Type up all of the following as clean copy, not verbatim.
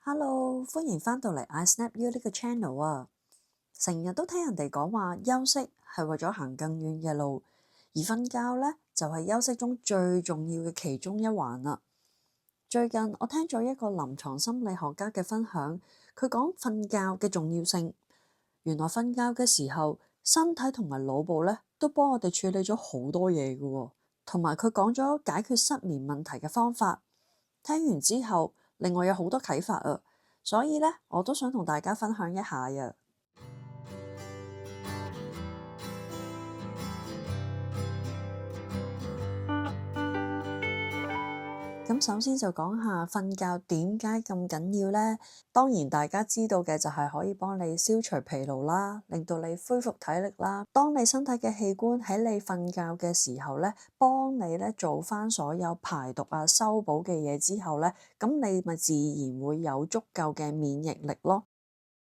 Hello，歡迎返到嚟 I Snap You 呢個 channel 啊！成日都聽人哋講話休息係為咗行更遠嘅路，而瞓覺呢，就係休息中最重要嘅其中一環啦。最近我聽咗一個臨床心理學家嘅分享，佢講瞓覺嘅重要性。原來瞓覺嘅時候，身體同埋腦部呢都幫我哋處理咗好多嘢㗎喎，同埋佢講咗解決失眠問題嘅方法。聽完之後，令我有好多啟發啊，所以呢，我都想同大家分享一下呀。咁首先就講下瞓覺點解咁緊要呢？當然大家知道嘅就係可以幫你消除疲勞啦，令到你恢復體力啦。當你身體嘅器官喺你瞓覺嘅時候呢，幫你咧做翻所有排毒啊、修補嘅嘢之後呢，咁你咪自然會有足夠嘅免疫力咯。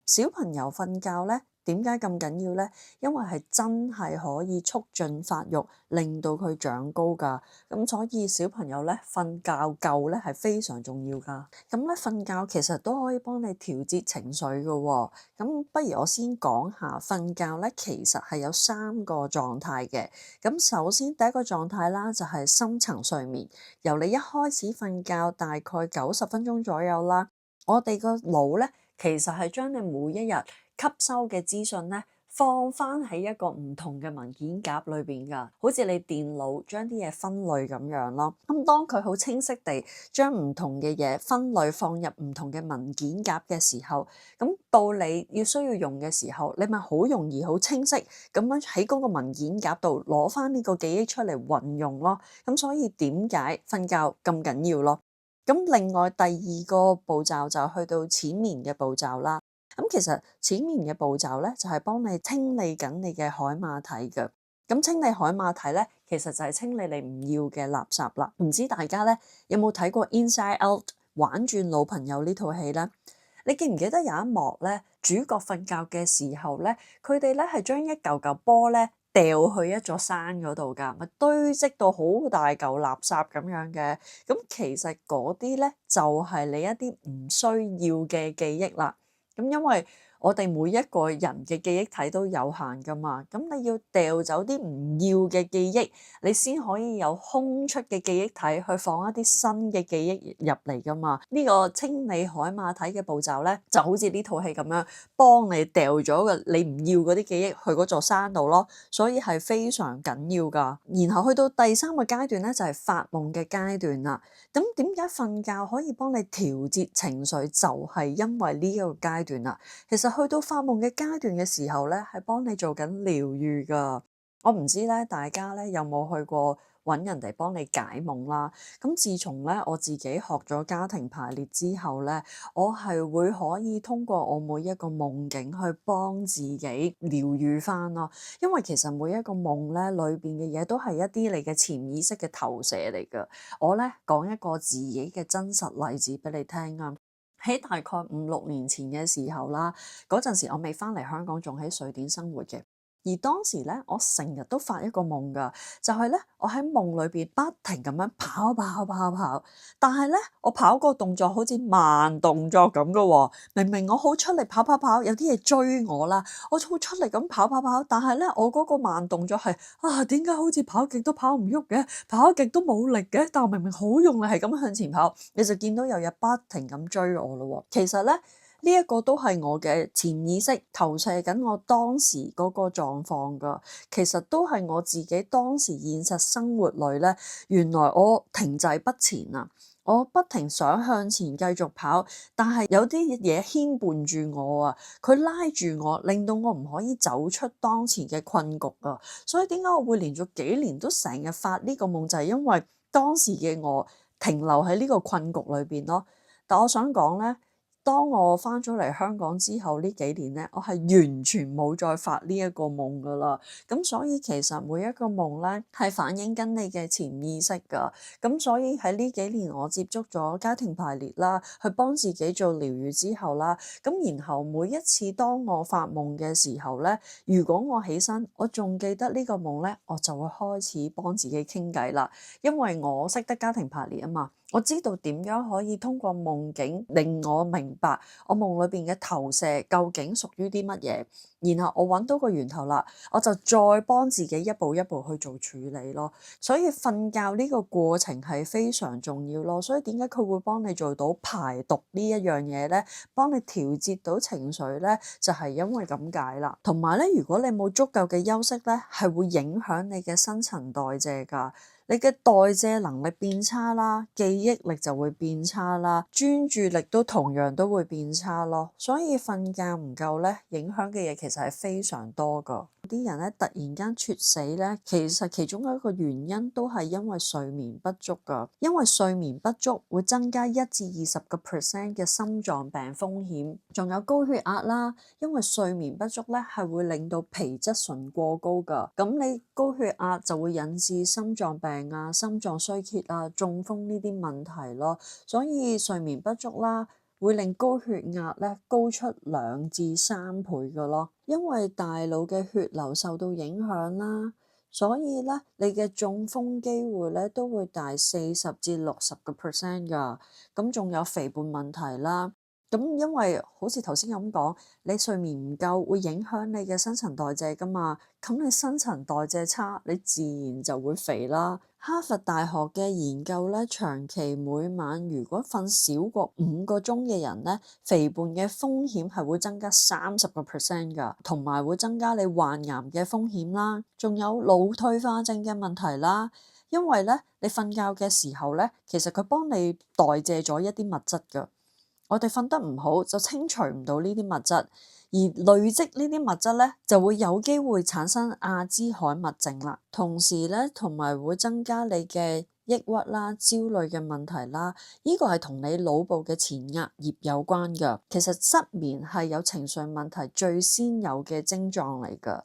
小朋友瞓覺呢，點解咁緊要呢？因為係真係可以促進發育，令到佢長高㗎。咁所以小朋友呢，瞓覺夠呢係非常重要㗎。咁咧瞓覺其實都可以幫你調節情緒㗎喎。咁不如我先講下瞓覺呢，其實係有3個狀態嘅。咁首先第一個狀態啦，就係深層睡眠，由你一開始瞓覺大概90分鐘左右啦，我哋個腦呢，其實係將你每一日吸收嘅資訊咧，放翻喺一個唔同嘅文件夾裏邊㗎，好似你電腦將啲嘢分類咁樣咯。咁當佢好清晰地將唔同嘅嘢分類放入唔同嘅文件夾嘅時候，咁到你需要用嘅時候，你咪好容易好清晰咁樣喺嗰個文件夾度攞翻呢個記憶出嚟運用咯。咁所以點解瞓覺咁緊要咯？咁另外第二個步驟就去到淺眠嘅步驟啦。咁其實淺眠嘅步驟咧，就係幫你清理緊你嘅海馬體嘅。咁清理海馬體咧，其實就係清理你唔要嘅垃圾啦。唔知大家咧有冇睇過《Inside Out》玩轉老朋友呢套戲咧？你記唔記得有一幕咧，主角瞓覺嘅時候咧，佢哋咧係將一嚿嚿波咧掉去一座山嗰度㗎，咪堆積到好大嚿垃圾咁樣嘅。咁其實嗰啲咧就係你一啲唔需要嘅記憶啦。咁因為我哋每一個人嘅記憶體都有限㗎嘛，咁你要掉走啲唔要嘅記憶，你先可以有空出嘅記憶體去放一啲新嘅記憶入嚟㗎嘛。呢個清理海馬體嘅步驟咧，就好似呢套戲咁樣，幫你掉咗嘅你唔要嗰啲記憶去嗰座山度咯，所以係非常緊要㗎。然後去到第3個階段咧，就係發夢嘅階段啦。咁點解瞓覺可以幫你調節情緒？就係因為呢一個階段啦。其實去到發夢嘅階段嘅時候咧，係幫你做緊療愈㗎。我唔知咧，大家咧有冇去過揾人哋幫你解夢啦？咁自從咧我自己學咗家庭排列之後咧，我係會可以通過我每一個夢境去幫自己療愈返咯。因為其實每一個夢咧裏邊嘅嘢都係一啲你嘅潛意識嘅投射嚟㗎。我咧講一個自己嘅真實例子俾你聽啊。喺大概5、6年前嘅時候啦，嗰陣時我未翻嚟香港，仲喺瑞典生活嘅。而當時咧，我成日都發一個夢㗎，就係咧，我喺夢裏邊不停咁樣跑，但係咧，我跑個動作好似慢動作咁㗎喎。明明我好出力跑，有啲嘢追我啦，我好出力咁跑，但係咧，我嗰個慢動作係點解好似跑極都跑唔喐嘅，跑極都冇力嘅？但我明明好用力係咁向前跑，你就見到有日不停咁追我咯喎。其實咧，呢一個都係我嘅潛意識投射緊我當時嗰個狀況㗎，其實都係我自己當時現實生活裏咧，原來我停滯不前啊！我不停想向前繼續跑，但係有啲嘢牽絆住我啊，佢拉住我，令到我唔可以走出當前嘅困局啊！所以點解我會連續幾年都成日發呢個夢，就係因為當時嘅我停留喺呢個困局裏邊咯。但我想講咧，當我翻咗嚟香港之後呢幾年咧，我係完全冇再發呢一個夢噶啦。咁所以其實每一個夢咧係反映緊你嘅潛意識噶。咁所以喺呢幾年我接觸咗家庭排列啦，去幫自己做療愈之後啦，咁然後每一次當我發夢嘅時候咧，如果我起身，我仲記得呢個夢咧，我就會開始幫自己傾偈啦。因為我識得家庭排列啊嘛，我知道點樣可以通過夢境令我明白我夢裏邊嘅投射究竟屬於啲乜嘢，然後我揾到個源頭啦，我就再幫自己一步一步去做處理咯。所以瞓覺呢個過程係非常重要咯。所以點解佢會幫你做到排毒呢一樣嘢咧？幫你調節到情緒咧，就係因為咁解啦。同埋咧，如果你冇足夠嘅休息咧，係會影響你嘅新陳代謝㗎。你嘅代謝能力變差啦，記憶力就會變差啦，專注力都同樣都會變差咯。所以瞓覺唔夠咧，影響嘅嘢其實係非常多㗎。啲人咧突然間猝死咧，其實其中一個原因都係因為睡眠不足㗎。因為睡眠不足會增加1-20%嘅心臟病風險，仲有高血壓啦。因為睡眠不足咧係會令到皮質醇過高㗎，咁你高血壓就會引致心臟病啊、心臟衰竭啊、中風呢啲問題咯。所以睡眠不足啦，會令高血壓咧高出2-3倍㗎咯。因為大腦嘅血流受到影響啦，所以咧你嘅中風機會咧都會大40-60%㗎。咁仲有肥胖問題啦。咁因為好似頭先咁講，你睡眠唔夠會影響你嘅新陳代謝㗎嘛，咁你新陳代謝差，你自然就會肥啦。哈佛大學嘅研究咧，長期每晚如果瞓少過5個鐘嘅人咧，肥胖嘅風險係會增加30%㗎，同埋會增加你患癌嘅風險啦，仲有腦退化症嘅問題啦。因為咧，你瞓覺嘅時候咧，其實佢幫你代謝咗一啲物質㗎。我哋瞓得唔好就清除唔到呢啲物質，而累積呢啲物質咧就會有機會產生阿茲海默症啦。同時咧，同埋會增加你嘅抑鬱啦、焦慮嘅問題啦。呢個係同你腦部嘅前額葉有關㗎。其實失眠係有情緒問題最先有嘅症狀嚟㗎。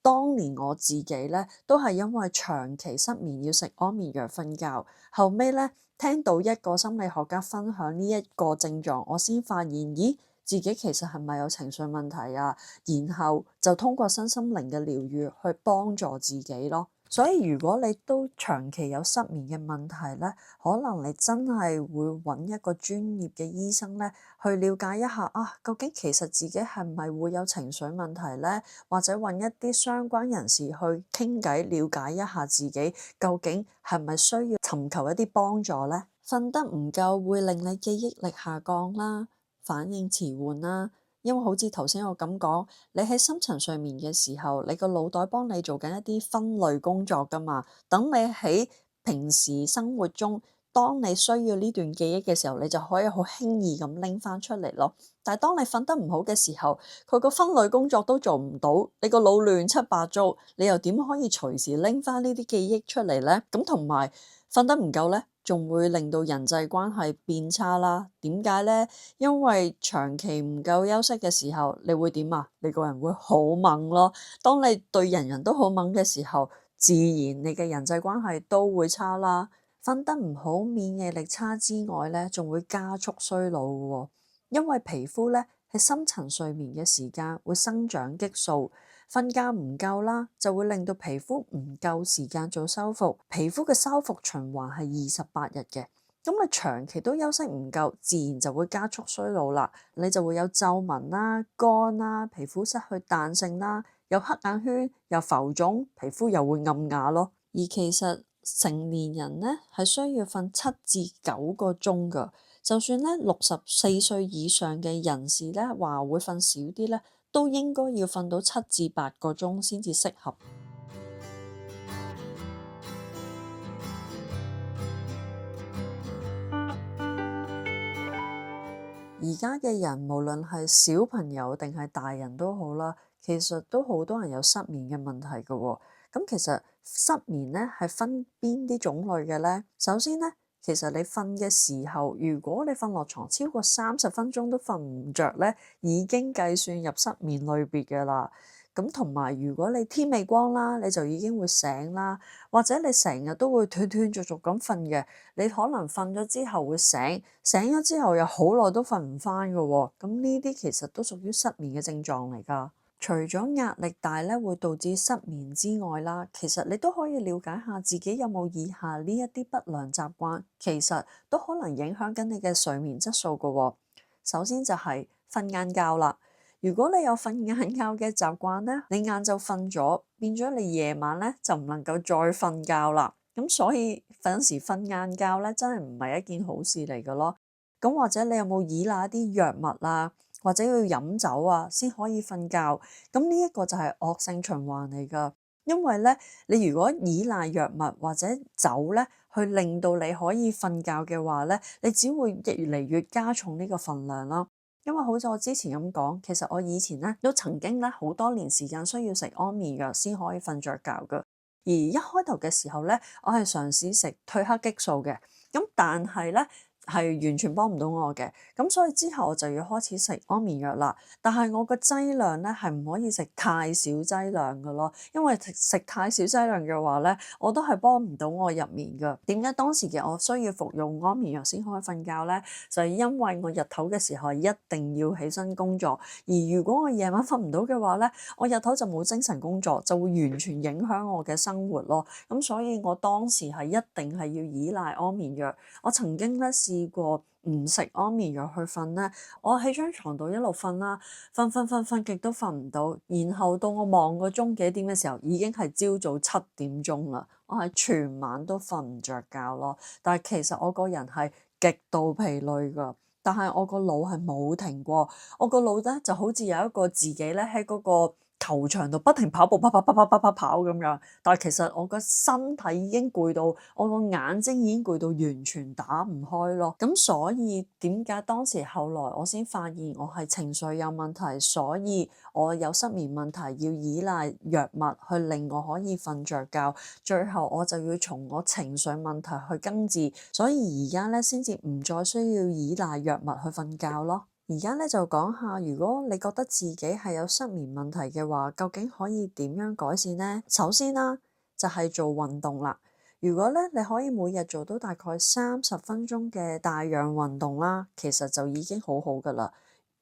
當年我自己咧都係因為長期失眠要食安眠藥瞓覺，後尾咧聽到一個心理學家分享呢一個症狀，我先發現，咦，自己其實係咪有情緒問題啊？然後就通過身心靈嘅療愈去幫助自己咯。所以如果你都長期有失眠嘅問題咧，可能你真係會揾一個專業嘅醫生咧，去了解一下啊，究竟其實自己係咪會有情緒問題咧？或者揾一啲相關人士去傾偈，了解一下自己究竟係咪需要尋求一啲幫助咧？瞓得唔夠會令你記憶力下降啦，反應遲緩啦。因為好似頭先我咁講，你喺深層睡眠嘅時候，你個腦袋幫你做緊一啲分類工作㗎嘛。等你喺平時生活中，當你需要呢段記憶嘅時候，你就可以好輕易咁拎翻出嚟咯。但係當你瞓得唔好嘅時候，佢個分類工作都做唔到，你個腦亂七八糟，你又點可以隨時拎翻呢啲記憶出嚟咧？咁同埋瞓得唔夠咧，仲會令到人際關係變差啦。點解咧？因為長期唔夠休息嘅時候，你會點啊？你個人會好猛咯。當你對人人都好猛嘅時候，自然你嘅人際關係都會差啦。瞓得唔好，免疫力差之外咧，仲會加速衰老喎。因為皮膚咧喺深層睡眠嘅時間會生長激素，瞓覺唔夠啦，就會令到皮膚唔夠時間做修復。皮膚嘅修復循環係28日嘅，咁你長期都休息唔夠，自然就會加速衰老啦。你就會有皺紋啦、乾啦、皮膚失去彈性啦，有黑眼圈、又浮腫，皮膚又會暗啞咯。而其實成年人咧係需要瞓7-9個鐘㗎。就算咧64歲以上嘅人士咧話會瞓少啲咧，都應該要瞓到7-8個鐘先至適合。而家嘅人無論係小朋友定係大人都好啦，其實都好多人有失眠嘅問題㗎喎。咁其實失眠咧係分邊啲種類嘅咧？首先咧，其實你瞓嘅時候，如果你瞓落床超過30分鐘都瞓唔着咧，已經計算入失眠類別嘅啦。咁同埋如果你天未光啦，你就已經會醒啦，或者你成日都會斷斷續續咁瞓嘅，你可能瞓咗之後會醒，醒咗之後又好耐都瞓唔翻㗎喎。咁呢啲其實都屬於失眠嘅症狀嚟㗎。除咗壓力大咧會導致失眠之外啦，其實你都可以了解下自己有冇以下呢一啲不良習慣，其實都可能影響緊你嘅睡眠質素㗎喎。首先就係瞓晏覺啦。如果你有瞓晏覺嘅習慣咧，你晏晝瞓咗，變咗你夜晚咧就唔能夠再瞓覺啦。咁所以有陣時瞓晏覺咧真係唔係一件好事嚟㗎咯。咁或者你有冇依賴一啲藥物啊？或者要飲酒啊，先可以瞓覺。咁呢一個就係惡性循環嚟㗎。因為咧，你如果依賴藥物或者酒咧，去令到你可以瞓覺嘅話咧，你只會越嚟越加重呢個份量啦。因為好似我之前咁講，其實我以前咧都曾經咧好多年時間需要食安眠藥先可以瞓着覺㗎。而一開頭嘅時候咧，我係嘗試食褪黑激素嘅，咁但係咧，係完全幫唔到我嘅，咁所以之後我就要開始食安眠藥啦。但係我個劑量咧係唔可以食太少劑量嘅咯，因為食太少劑量嘅話咧，我都係幫唔到我入眠㗎。點解當時嘅我需要服用安眠藥先可以瞓覺咧？就係因為我日頭嘅時候一定要起身工作，而如果我夜晚瞓唔到嘅話咧，我日頭就冇精神工作，就會完全影響我嘅生活咯。咁所以我當時係一定係要依賴安眠藥。我曾經咧試過唔食安眠藥去瞓咧，我喺張床度一路瞓啦，瞓極都瞓唔到，然後到我望個鐘幾點嘅時候，已經係朝早7點鐘啦，我係全晚都瞓唔着覺咯。但係其實我個人係極度疲累㗎，但係我個腦係冇停過，我個腦咧就好似有一個自己咧喺嗰個球場度不停跑步，跑咁樣，但係其實我個身體已經攰到，我個眼睛已經攰到完全打唔開咯。咁所以點解當時後來我先發現我係情緒有問題，所以我有失眠問題，要依賴藥物去令我可以瞓着覺，最後我就要從我情緒問題去根治，所以而家咧先至唔再需要依賴藥物去瞓覺咯。而家咧就講下，如果你覺得自己係有失眠問題嘅話，究竟可以點樣改善呢？首先啦，就係做運動啦。如果咧你可以每日做到大概30分鐘嘅帶氧運動啦，其實就已經好好㗎喇。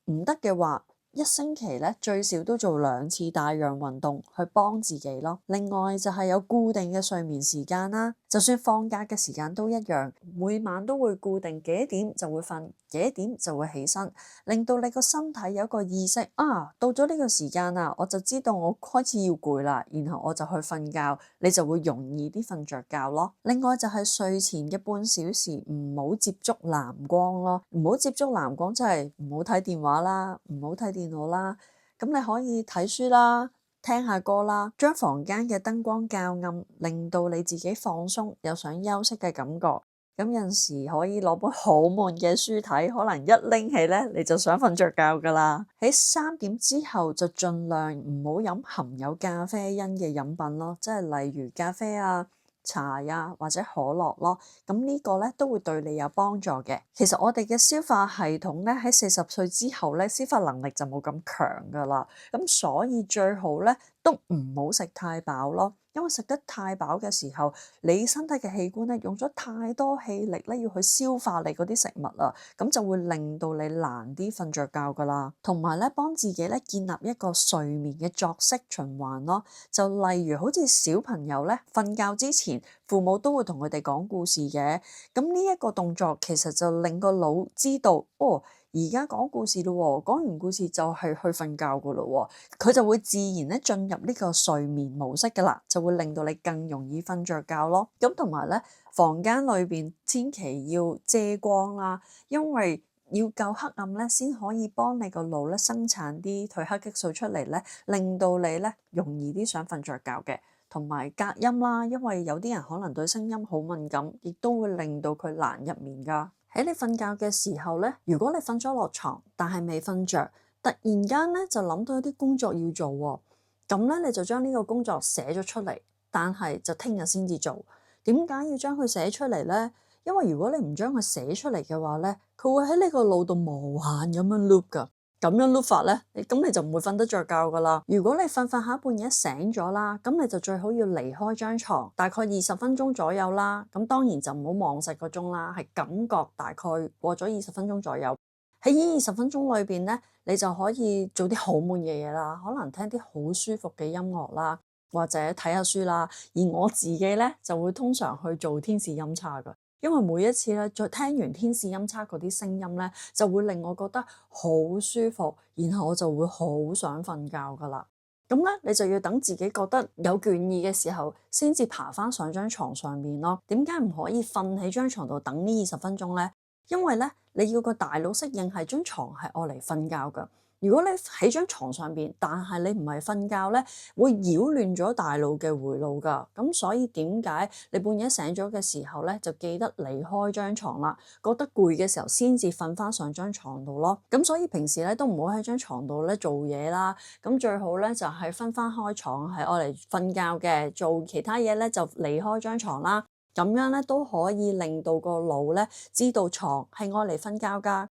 唔得嘅話，一星期咧最少都做2次帶氧運動去幫自己咯。另外就係有固定嘅睡眠時間啦，就算放假嘅時間都一樣，每晚都會固定幾點就會瞓，幾點就會起身，令到你個身體有一個意識啊，到咗呢個時間啦，我就知道我開始要攰啦，然後我就去瞓覺，你就會容易啲瞓着覺咯。另外就係睡前嘅半小時唔好接觸藍光咯，唔好接觸藍光即係唔好睇電話啦，唔好睇電腦啦，咁你可以睇書啦，聽下歌啦，將房間嘅燈光較暗，令到你自己放鬆，有想休息嘅感覺。咁有陣時可以攞本好悶嘅書睇，可能一拎起咧你就想瞓着覺噶啦。喺3點之後就盡量唔好飲含有咖啡因嘅飲品咯，即係例如咖啡啊、茶呀或者可樂咯。咁呢個咧都會對你有幫助嘅。其實我哋嘅消化系統咧喺40歲之後咧，消化能力就冇咁強噶啦。咁所以最好咧都唔好食太飽咯。因為食得太飽嘅時候，你身體嘅器官咧用咗太多氣力咧要去消化你嗰啲食物啦，咁就會令到你難啲瞓着覺噶啦。同埋咧，幫自己咧建立一個睡眠嘅作息循環咯。就例如好似小朋友咧瞓覺之前，父母都會同佢哋講故事嘅。咁呢一個動作其實就令個腦知道，哦，而家講故事咯喎，講完故事就係去瞓覺噶咯喎，佢就會自然咧進入呢個睡眠模式噶啦，就會令到你更容易瞓着覺咯。咁同埋咧，房間裏邊千祈要遮光啦，因為要夠黑暗咧，先可以幫你個腦咧生產啲褪黑激素出嚟咧，令到你咧容易啲想瞓着覺嘅。同埋隔音啦，因為有啲人可能對聲音好敏感，亦都會令到佢難入眠噶。喺你瞓覺嘅時候咧，如果你瞓咗落床，但係未瞓着，突然間咧就諗到一啲工作要做喎，咁咧你就將呢個工作寫咗出嚟，但係就聽日先至做。點解要將佢寫出嚟咧？因為如果你唔將佢寫出嚟嘅話咧，佢會喺你個腦度無限咁樣 loop 噶。咁樣 loop 法咧，咁你就唔會瞓得着覺噶啦。如果你瞓下半夜醒咗啦，咁你就最好要離開張床，大概20分鐘左右啦。咁當然就唔好望實個鐘啦，係感覺大概過咗20分鐘左右。喺呢20分鐘裏邊咧，你就可以做啲好悶嘅嘢啦，可能聽啲好舒服嘅音樂啦，或者睇下書啦。而我自己咧就會通常去做天使音叉㗎，因為每一次咧再聽完天使音叉嗰啲聲音咧，就會令我覺得好舒服，然後我就會好想瞓覺㗎啦。咁咧，你就要等自己覺得有倦意嘅時候，先至爬翻上張床上面咯。點解唔可以瞓喺張床度等呢20分鐘咧？因為咧，你要個大腦適應係張床係愛嚟瞓覺㗎。如果你喺張床上邊，但係你唔係瞓覺咧，會擾亂咗大腦嘅回路㗎。咁所以點解你半夜醒咗嘅時候咧，就記得離開張床啦。覺得攰嘅時候先至瞓翻上張床度咯。咁所以平時咧都唔好喺張床度咧做嘢啦。咁最好咧就係分翻開床，係愛嚟瞓覺嘅，做其他嘢咧就離開張床啦。咁樣咧都可以令到個腦咧知道床係愛嚟瞓覺㗎。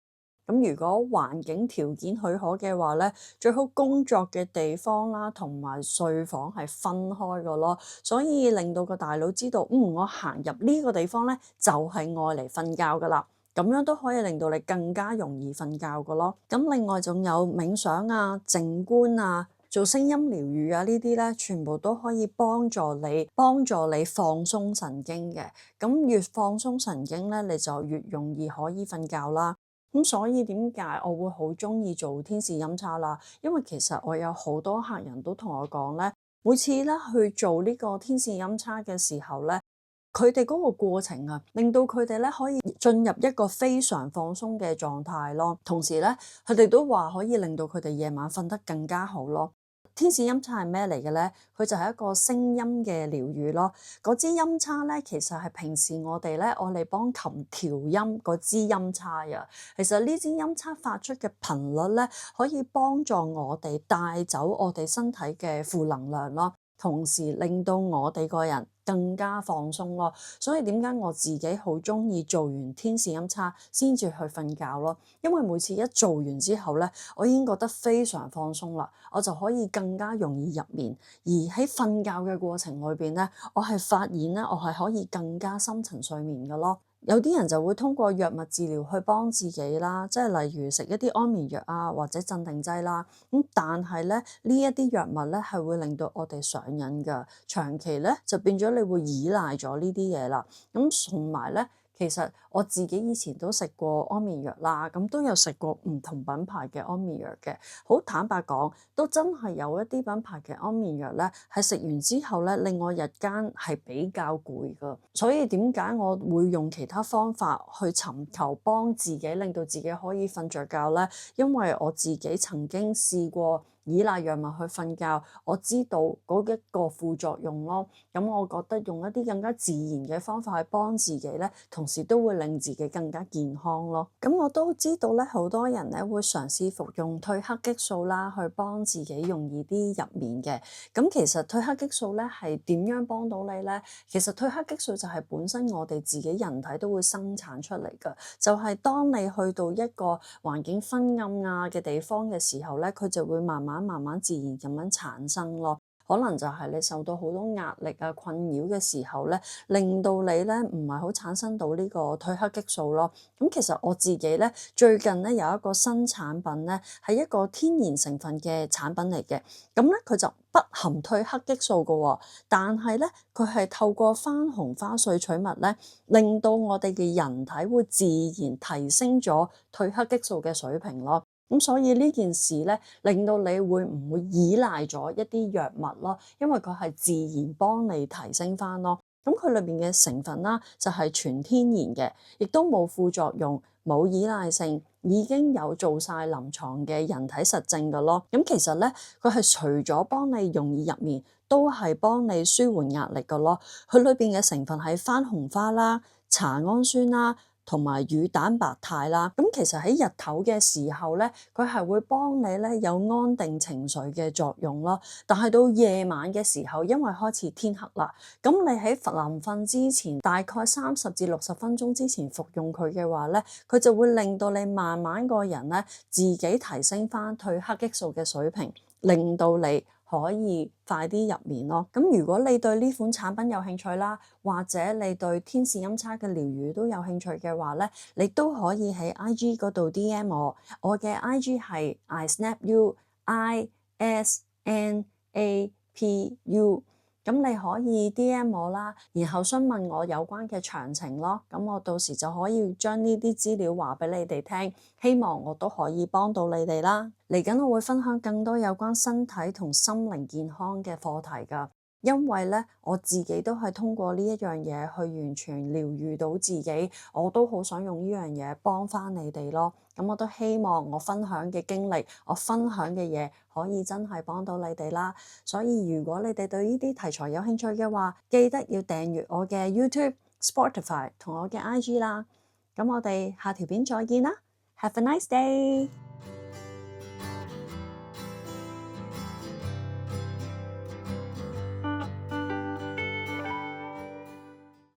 咁如果環境條件許可嘅話咧，最好工作嘅地方啦同埋睡房係分開嘅咯，所以令到個大腦知道，我行入呢個地方咧就係愛嚟瞓覺㗎啦。咁樣都可以令到你更加容易瞓覺㗎咯。咁另外仲有冥想啊、靜觀啊、做聲音療癒啊呢啲咧，全部都可以幫助你放鬆神經嘅。咁越放鬆神經咧，你就越容易可以瞓覺啦。咁所以點解我會好鍾意做天使音叉啦？因為其實我有好多客人都同我講咧，每次咧去做呢個天使音叉嘅時候咧，佢哋嗰個過程啊，令到佢哋咧可以進入一個非常放鬆嘅狀態咯。同時咧，佢哋都話可以令到佢哋夜晚瞓得更加好咯。天使音叉係咩嚟嘅咧？佢就係一個聲音嘅療癒咯。嗰支音叉咧，其實係平時我哋咧愛嚟幫琴調音嗰支音叉啊。其實呢支音叉發出嘅頻率咧，可以幫助我哋帶走我哋身體嘅負能量咯。同時令到我哋個人更加放鬆咯，所以點解我自己好鍾意做完天使音叉先至去瞓覺咯？因為每次一做完之後咧，我已經覺得非常放鬆啦，我就可以更加容易入眠。而喺瞓覺嘅過程裏邊咧，我係發現咧，我係可以更加深層睡眠嘅咯。有啲人就會通過藥物治療去幫自己啦，即係例如食一啲安眠藥啊，或者鎮定劑啦。但係咧，呢一啲藥物咧係會令到我哋上癮㗎，長期咧就變咗你會依賴咗呢啲嘢啦。同埋咧，其實我自己以前都食過安眠藥啦，都有食過唔同品牌嘅安眠藥嘅。好坦白講，都真係有一啲品牌嘅安眠藥咧，係食完之後咧，令我日間係比較攰㗎。所以點解我會用其他方法去尋求幫自己，令到自己可以瞓着覺咧？因為我自己曾經試過依賴藥物去瞓覺，我知道嗰一個副作用咯。我覺得用一啲更加自然嘅方法去幫自己咧，同時都會令自己更加健康咯。我都知道咧，好多人咧會嘗試服用褪黑激素啦，去幫自己容易啲入眠嘅。其實褪黑激素咧係點樣幫到你咧？其實褪黑激素就係本身我哋自己人體都會生產出嚟㗎，就係當你去到一個環境昏暗啊嘅地方嘅時候咧，佢就會慢慢自然咁樣產生咯。可能就係你受到好多壓力啊、困擾嘅時候咧，令到你咧唔係好產生到呢個褪黑激素咯。其實我自己咧最近咧有一個新產品咧，係一個天然成分嘅產品嚟嘅。佢就不含褪黑激素㗎喎，但係咧佢係透過番紅花萃取物咧，令到我哋嘅人體會自然提升咗褪黑激素嘅水平咯。所以呢件事咧，令到你會唔會依賴咗一啲藥物咯？因為佢係自然幫你提升返咯。佢裏邊嘅成分啦，就係全天然嘅，亦都冇副作用，冇依賴性，已經有做晒臨床嘅人體實證㗎咯。其實咧，佢係除咗幫你容易入眠，都係幫你舒緩壓力㗎咯。佢裏邊嘅成分係番紅花啦、茶氨酸啦，同埋乳蛋白肽啦。其實喺日頭嘅時候咧，佢係會幫你咧有安定情緒嘅作用咯。但係到夜晚嘅時候，因為開始天黑啦，你喺臨瞓之前大概30至60分鐘之前服用佢嘅話咧，佢就會令到你慢慢個人咧自己提升返褪黑激素嘅水平，令到你可以快啲入眠咯。咁如果你對呢款產品有興趣啦，或者你對天使音叉嘅療癒都有興趣嘅話咧，你都可以喺 IG 嗰度 DM 我。我嘅 IG 係 ISNAPU。咁你可以 DM 我啦，然後詢問我有關嘅詳情咯。咁我到時就可以將呢啲資料話俾你哋聽，希望我都可以幫到你哋啦。嚟緊我會分享更多有關身體同心靈健康嘅課題㗎，因為咧我自己都係通過呢一樣嘢去完全療癒到自己，我都好想用呢樣嘢幫翻你哋咯。咁我都希望我分享嘅經歷，我分享嘅嘢可以真係幫到你哋啦。所以如果你哋對呢啲題材有興趣嘅話，記得要訂閱我嘅 YouTube、Spotify 同我嘅 IG 啦。咁我哋下條片再見啦，Have a nice day。